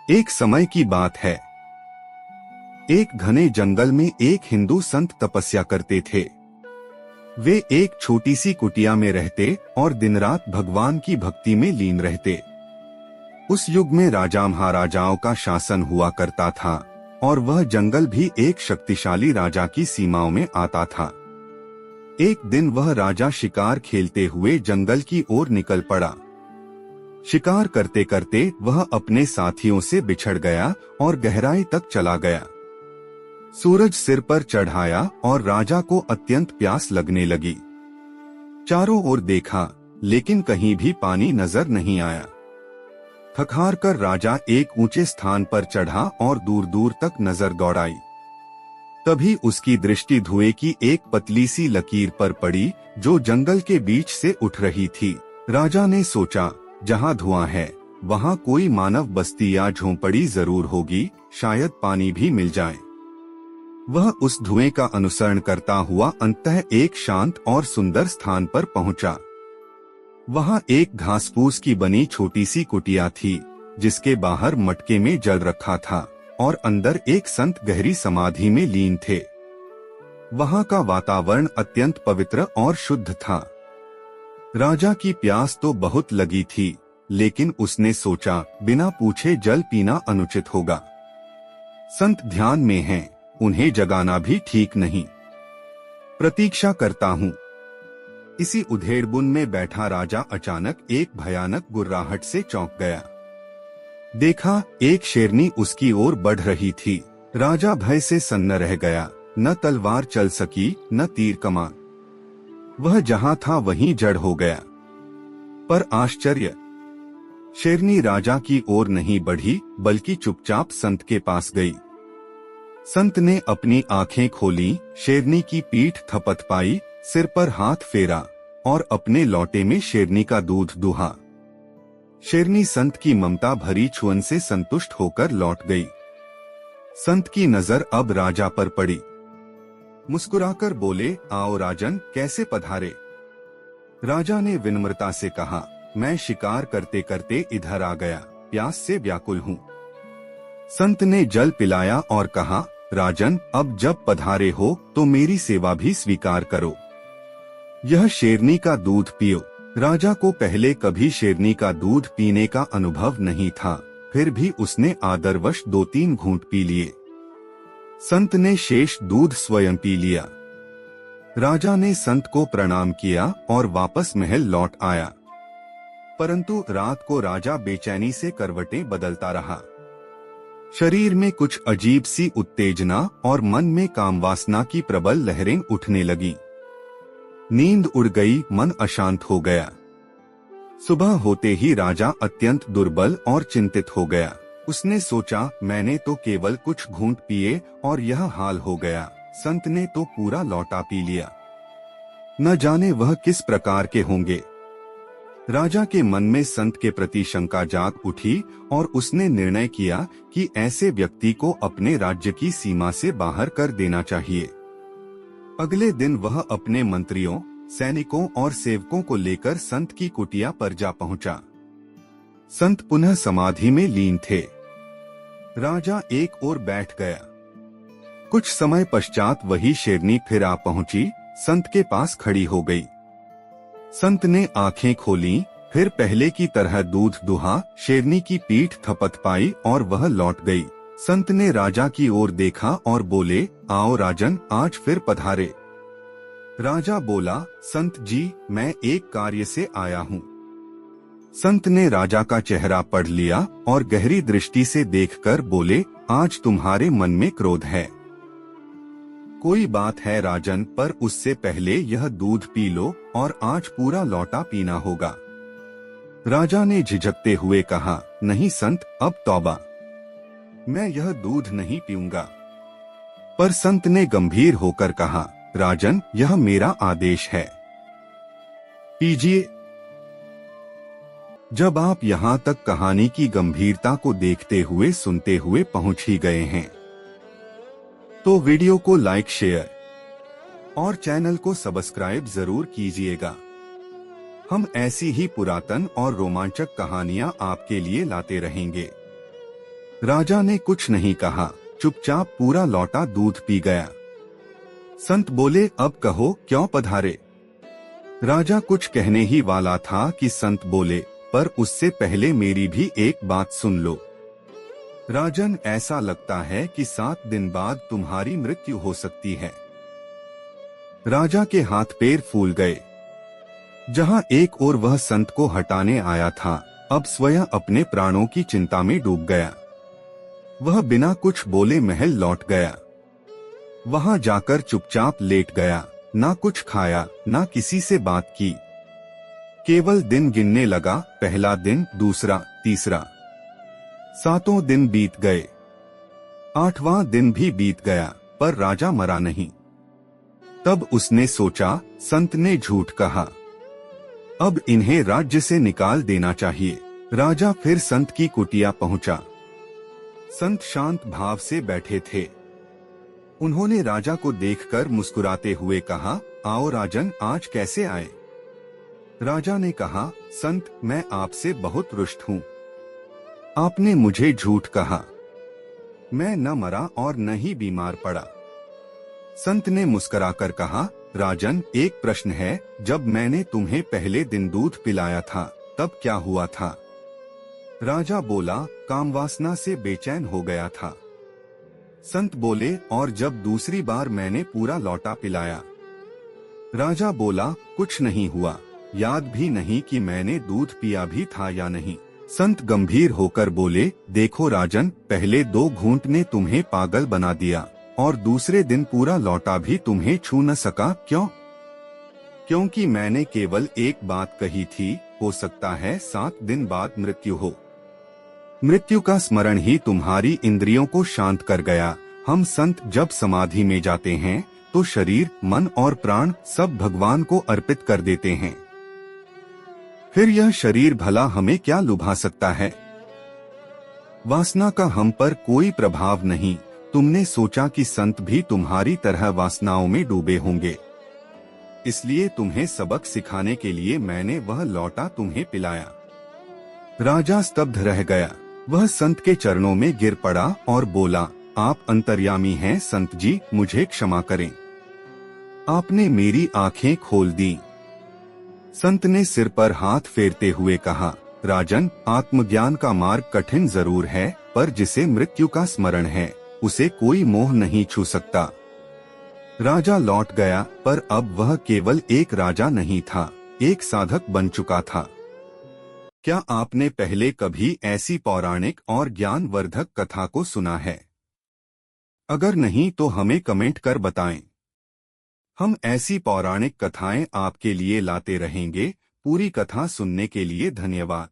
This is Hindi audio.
एक समय की बात है। एक घने जंगल में एक हिंदू संत तपस्या करते थे। वे एक छोटी सी कुटिया में रहते और दिन रात भगवान की भक्ति में लीन रहते। उस युग में राजा महाराजाओं का शासन हुआ करता था और वह जंगल भी एक शक्तिशाली राजा की सीमाओं में आता था। एक दिन वह राजा शिकार खेलते हुए जंगल की ओर निकल पड़ा। शिकार करते करते वह अपने साथियों से बिछड़ गया और गहराई तक चला गया। सूरज सिर पर चढ़ाया और राजा को अत्यंत प्यास लगने लगी। चारों ओर देखा लेकिन कहीं भी पानी नजर नहीं आया। थक-हार कर राजा एक ऊंचे स्थान पर चढ़ा और दूर दूर तक नजर दौड़ाई। तभी उसकी दृष्टि धुएं की एक पतली सी लकीर पर पड़ी जो जंगल के बीच से उठ रही थी। राजा ने सोचा, जहाँ धुआं है वहाँ कोई मानव बस्ती या झोंपड़ी जरूर होगी, शायद पानी भी मिल जाए। वह उस धुएं का अनुसरण करता हुआ अंततः एक शांत और सुंदर स्थान पर पहुंचा। वहाँ एक घास-फूस की बनी छोटी सी कुटिया थी जिसके बाहर मटके में जल रखा था और अंदर एक संत गहरी समाधि में लीन थे। वहाँ का वातावरण अत्यंत पवित्र और शुद्ध था। राजा की प्यास तो बहुत लगी थी, लेकिन उसने सोचा बिना पूछे जल पीना अनुचित होगा। संत ध्यान में हैं, उन्हें जगाना भी ठीक नहीं। प्रतीक्षा करता हूँ। इसी उधेड़बुन में बैठा राजा अचानक एक भयानक गुर्राहट से चौंक गया। देखा, एक शेरनी उसकी ओर बढ़ रही थी। राजा भय से सन्न रह गया। न तलवार चल सकी न तीर कमान। वह जहाँ था वहीं जड़ हो गया। पर आश्चर्य, शेरनी राजा की ओर नहीं बढ़ी बल्कि चुपचाप संत के पास गई। संत ने अपनी आंखें खोली, शेरनी की पीठ थपथपाई, सिर पर हाथ फेरा और अपने लोटे में शेरनी का दूध दुहा। शेरनी संत की ममता भरी छुअन से संतुष्ट होकर लौट गई। संत की नजर अब राजा पर पड़ी। मुस्कुराकर बोले, आओ राजन, कैसे पधारे। राजा ने विनम्रता से कहा, मैं शिकार करते करते इधर आ गया, प्यास से व्याकुल हूँ। संत ने जल पिलाया और कहा, राजन, अब जब पधारे हो तो मेरी सेवा भी स्वीकार करो। यह शेरनी का दूध पियो। राजा को पहले कभी शेरनी का दूध पीने का अनुभव नहीं था, फिर भी उसने आदरवश 2-3 घूंट पी लिए। संत ने शेष दूध स्वयं पी लिया। राजा ने संत को प्रणाम किया और वापस महल लौट आया। परंतु रात को राजा बेचैनी से करवटें बदलता रहा। शरीर में कुछ अजीब सी उत्तेजना और मन में कामवासना की प्रबल लहरें उठने लगी। नींद उड़ गई, मन अशांत हो गया। सुबह होते ही राजा अत्यंत दुर्बल और चिंतित हो गया। उसने सोचा, मैंने तो केवल कुछ घूंट पिए और यह हाल हो गया। संत ने तो पूरा लौटा पी लिया। न जाने वह किस प्रकार के होंगे। राजा के मन में संत के प्रति शंका जाग उठी और उसने निर्णय किया कि ऐसे व्यक्ति को अपने राज्य की सीमा से बाहर कर देना चाहिए। अगले दिन वह अपने मंत्रियों, सैनिकों और सेवकों को लेकर संत की कुटिया पर जा पहुंचा। संत पुनः समाधि में लीन थे। राजा एक ओर बैठ गया। कुछ समय पश्चात वही शेरनी फिर आ पहुंची, संत के पास खड़ी हो गई। संत ने आंखें खोली, फिर पहले की तरह दूध दुहा, शेरनी की पीठ थपथपाई और वह लौट गई। संत ने राजा की ओर देखा और बोले, आओ राजन, आज फिर पधारे। राजा बोला, संत जी, मैं एक कार्य से आया हूँ। संत ने राजा का चेहरा पढ़ लिया और गहरी दृष्टि से देखकर बोले, आज तुम्हारे मन में क्रोध है। कोई बात है राजन, पर उससे पहले यह दूध पी लो और आज पूरा लौटा पीना होगा। राजा ने झिझकते हुए कहा, नहीं संत, अब तौबा, मैं यह दूध नहीं पीऊंगा। पर संत ने गंभीर होकर कहा, राजन, यह मेरा आदेश है, पीजिए। जब आप यहाँ तक कहानी की गंभीरता को देखते हुए सुनते हुए पहुँच ही गए हैं, तो वीडियो को लाइक, शेयर और चैनल को सब्सक्राइब जरूर कीजिएगा। हम ऐसी ही पुरातन और रोमांचक कहानियाँ आपके लिए लाते रहेंगे। राजा ने कुछ नहीं कहा, चुपचाप पूरा लौटा दूध पी गया। संत बोले, अब कहो क्यों पधारे। राजा कुछ कहने ही वाला था कि संत बोले, पर उससे पहले मेरी भी एक बात सुन लो। राजन, ऐसा लगता है कि 7 दिन बाद तुम्हारी मृत्यु हो सकती है। राजा के हाथ पैर फूल गए। जहां एक ओर वह संत को हटाने आया था, अब स्वयं अपने प्राणों की चिंता में डूब गया। वह बिना कुछ बोले महल लौट गया। वहां जाकर चुपचाप लेट गया, ना कुछ खाया, ना किसी से बात की। केवल दिन गिनने लगा, पहला दिन, दूसरा, तीसरा। 7 दिन बीत गए। 8वां दिन भी बीत गया, पर राजा मरा नहीं। तब उसने सोचा, संत ने झूठ कहा, अब इन्हें राज्य से निकाल देना चाहिए। राजा फिर संत की कुटिया पहुंचा। संत शांत भाव से बैठे थे। उन्होंने राजा को देखकर मुस्कुराते हुए कहा, आओ राजन, आज कैसे आए। राजा ने कहा, संत, मैं आपसे बहुत रुष्ट हूँ। आपने मुझे झूठ कहा। मैं न मरा और न ही बीमार पड़ा। संत ने मुस्कुराकर कहा, राजन, एक प्रश्न है, जब मैंने तुम्हें पहले दिन दूध पिलाया था तब क्या हुआ था। राजा बोला, कामवासना से बेचैन हो गया था। संत बोले, और जब दूसरी बार मैंने पूरा लौटा पिलाया। राजा बोला, कुछ नहीं हुआ, याद भी नहीं कि मैंने दूध पिया भी था या नहीं। संत गंभीर होकर बोले, देखो राजन, पहले 2 घूंट ने तुम्हें पागल बना दिया और दूसरे दिन पूरा लौटा भी तुम्हें छू न सका। क्यों? क्योंकि मैंने केवल एक बात कही थी, हो सकता है 7 दिन बाद मृत्यु हो। मृत्यु का स्मरण ही तुम्हारी इंद्रियों को शांत कर गया। हम संत जब समाधि में जाते हैं तो शरीर, मन और प्राण सब भगवान को अर्पित कर देते हैं। फिर यह शरीर भला हमें क्या लुभा सकता है। वासना का हम पर कोई प्रभाव नहीं। तुमने सोचा कि संत भी तुम्हारी तरह वासनाओं में डूबे होंगे, इसलिए तुम्हें सबक सिखाने के लिए मैंने वह लौटा तुम्हें पिलाया। राजा स्तब्ध रह गया। वह संत के चरणों में गिर पड़ा और बोला, आप अंतर्यामी हैं संत जी, मुझे क्षमा करें। आपने मेरी आंखें खोल दी। संत ने सिर पर हाथ फेरते हुए कहा, राजन, आत्मज्ञान का मार्ग कठिन जरूर है, पर जिसे मृत्यु का स्मरण है उसे कोई मोह नहीं छू सकता। राजा लौट गया, पर अब वह केवल एक राजा नहीं था, एक साधक बन चुका था। क्या आपने पहले कभी ऐसी पौराणिक और ज्ञानवर्धक कथा को सुना है? अगर नहीं तो हमें कमेंट कर बताएं। हम ऐसी पौराणिक कथाएं आपके लिए लाते रहेंगे। पूरी कथा सुनने के लिए धन्यवाद।